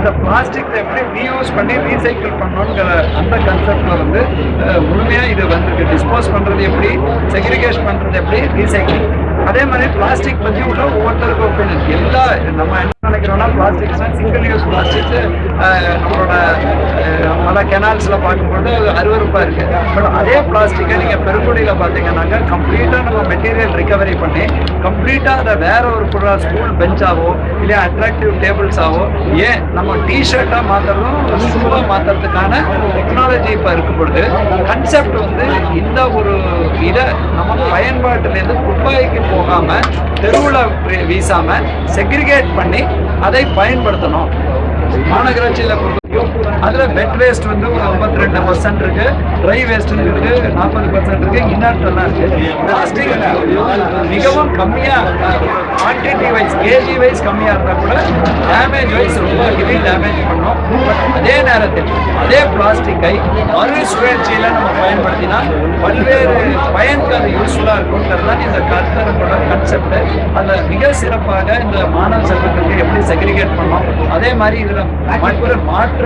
இந்த பிளாஸ்டிக் எப்படி ரீயூஸ் பண்ணி ரீசைக்கிள் பண்ணணுங்கிற அந்த கன்செப்ட்ல வந்து முழுமையா இது வந்து டிஸ்போஸ் பண்றது எப்படி, செக்ரிகேஷன் பண்றது எப்படி, ரீசைக்கிள். அதே மாதிரி பிளாஸ்டிக் பத்தி உள்ள ஒவ்வொருத்தருக்கும் ஒப்பீனியன். எல்லா நம்ம என்ன நினைக்கிறோம்னா பிளாஸ்டிக்ஸ்னா சிங்கிள் யூஸ் பிளாஸ்டிக்ஸ் நம்மளோட பல கெனால்ஸ்ல பார்க்கும்போது அருவருப்பா இருக்கு. பட் அதே பிளாஸ்டிக்கை நீங்க பெருங்குடியில பாத்தீங்கன்னாக்கா கம்ப்ளீட்டா நம்ம மெட்டீரியல் ரிகவரி பண்ணி கம்ப்ளீட்டா அதை வேற ஒரு பொருளாக ஸ்கூல் பெஞ்சாவோ இல்லையா அட்ராக்டிவ் டேபிள்ஸாவோ ஏன் நம்ம டிஷர்ட்டா மாத்துறதும் ஷூவா மாத்துறதுக்கான டெக்னாலஜி இப்ப இருக்கும் பொழுது கன்செப்ட் வந்து இந்த ஒரு இதை நம்ம பயன்பாட்டிலேருந்து குப்பைக்கு போகாம தெருவில் வீசாம செக்ரிகேட் பண்ணி அதை பயன்படுத்தணும். மாநகராட்சியில் அதுல வெட் வேஸ்ட் வந்து ஒரு 52% இருக்கு, ட்ரை வேஸ்ட் இருக்கு 40% இருக்கு, இன்னர்ட் இருக்கு. பிளாஸ்டிக் மிகவும் கம்மியா குவான்டிட்டி வைஸ் கேஜி வைஸ் கம்மியா இருந்தா கூட டேமேஜ் வைஸ் ரொம்ப ஹெவி டேமேஜ் பண்ணும். அதே நேரத்தில் அதே பிளாஸ்டிக்கை மறுசுழற்சியில நம்ம பயன்படுத்தினா பல்வேறு பயனுக்கு அது யூஸ்ஃபுல்லா இருக்கும்ன்றது தான் இந்த கருத்தரங்களோட கன்செப்ட். அதை மிக சிறப்பாக இந்த மாணவ செல்வங்களுக்கு எப்படி செக்ரிகேட் பண்ணோம், அதே மாதிரி இதுல மாற்று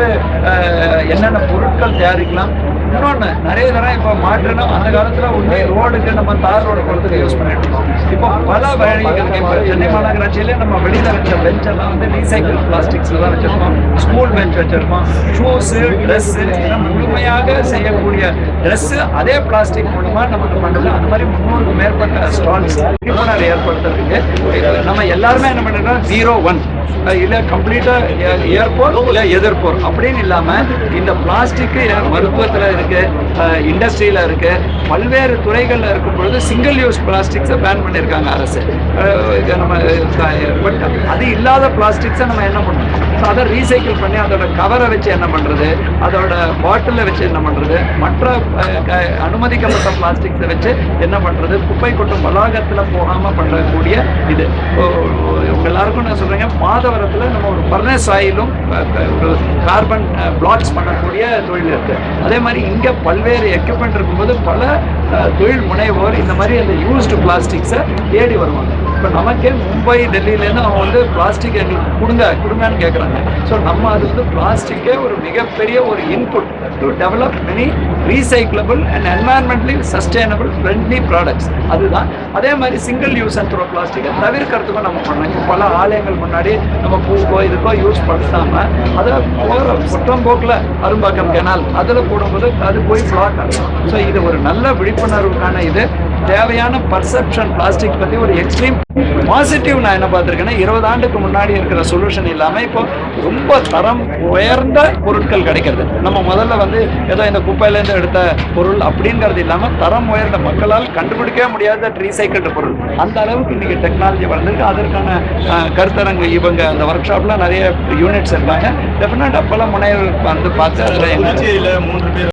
என்னென்ன பொருட்கள் தயாரிக்கலாம். இன்னொன்று நிறைய தரம் இப்போ மாற்றணும். அந்த காலத்தில் உண்மை ரோடுக்கு நம்ம தார் ரோடு போகிறதுக்கு யூஸ் பண்ணிட்டு இருக்கோம். இப்போ பல வழிகளுக்கு இப்போ சென்னை மாநகராட்சியிலே நம்ம வெளியில் வச்ச பெஞ்ச் எல்லாம் வந்து ரீசைக்கிள் பிளாஸ்டிக்ஸில் தான் வச்சுருக்கோம். ஸ்கூல் பெஞ்ச் வச்சுருக்கோம். ஷூஸு, ட்ரெஸ்ஸு இதெல்லாம் முழுமையாக செய்யக்கூடிய ட்ரெஸ்ஸு அதே பிளாஸ்டிக் மூலமாக நமக்கு பண்ணுறது. அந்த மாதிரி 300க்கும் மேற்பட்ட ஸ்டால்ஸ் விழிப்புணர்வு ஏற்படுத்துறதுக்கு நம்ம எல்லாருமே என்ன பண்ணுறோம் 01 இல்லை கம்ப்ளீட்டாக ஏர்போர் இல்லை எதிர்போர் அப்படின்னு இல்லாமல் இந்த பிளாஸ்டிக்கு மருத்துவத்தில் இருக்கு, இண்டஸ்ட்ரியில் இருக்கு, பல்வேறு துறைகளில் இருக்கும் பொழுது சிங்கிள் யூஸ் பிளாஸ்டிக்ஸை பேன் பண்ணியிருக்காங்க அரசு. நம்ம பட் அது இல்லாத பிளாஸ்டிக்ஸை நம்ம என்ன பண்ணணும், அதை ரீசைக்கிள் பண்ணி அதோட கவரை வச்சு என்ன பண்ணுறது, அதோட பாட்டிலை வச்சு என்ன பண்ணுறது, மற்ற அனுமதிக்கப்பட்ட பிளாஸ்டிக்ஸை வச்சு என்ன பண்ணுறது, குப்பை கொட்டும் வளாகத்தில் போகாமல் பண்ணக்கூடிய இது. இவங்க எல்லாருக்கும் நான் சொல்கிறேங்க, மாதவரத்தில் நம்ம ஒரு பர்னஸ் ஆயிலும் ஒரு கார்பன் பிளாக்ஸ் பண்ணக்கூடிய தொழில் இருக்குது. அதே மாதிரி இங்கே பல்வேறு எக்யூப்மெண்ட் இருக்கும்போது பல தொழில் முனைவோர் இந்த மாதிரி அந்த யூஸ்டு பிளாஸ்டிக்ஸை தேடி வருவாங்க. இப்போ நமக்கே மும்பை டெல்லியிலேருந்து அவங்க வந்து பிளாஸ்டிக் எங்களுக்கு கொடுங்கன்னு கேட்குறாங்க. ஸோ நம்ம அது வந்து பிளாஸ்டிக்கே ஒரு மிகப்பெரிய ஒரு input to develop many recyclable and environmentally sustainable friendly products. அதுதான். அதே மாதிரி சிங்கிள் யூஸ் அண்ட் த்ரோ பிளாஸ்டிக்கை தவிர்க்கிறதுக்கும் நம்ம பண்ணோம். பல ஆலயங்கள் முன்னாடி நம்ம பூக்கோ இதுக்கோ யூஸ் படுத்தாமல் அதை போகிற புற்றம்போக்கில் அரும்பாக்கம் கெனால் அதில் போடும்போது அது போய் பிளாக் ஆகும். ஸோ இது ஒரு நல்ல விழிப்புணர்வுக்கான இது தேவையான பர்செப்ஷன். பிளாஸ்டிக் பற்றி ஒரு எக்ஸ்ட்ரீம் பாசிட்டிவ் நான் என்ன பார்த்துருக்கேன்னா 20 ஆண்டுக்கு முன்னாடி இருக்கிற சொல்யூஷன் இல்லாமல் இப்போ ரொம்ப தரம் உயர்ந்த பொருட்கள் கிடைக்கிறது. நம்ம முதல்ல வந்து ஏதோ இந்த குப்பையிலேருந்து எடுத்த பொருள் அப்படிங்கிறது இல்லாமல் தரம் உயர்ந்த மக்களால் கண்டுபிடிக்கவே முடியாத ரீசைக்கிள்டு பொருள் அந்த அளவுக்கு இன்றைக்கி டெக்னாலஜி வளர்ந்துருக்கு. அதற்கான கருத்தரங்கு இவங்க அந்த ஒர்க் ஷாப்லாம் நிறைய யூனிட்ஸ் இருக்காங்க. டெஃபினட்டாக பல முனைவர் வந்து பார்த்து அதில் 3 பேர்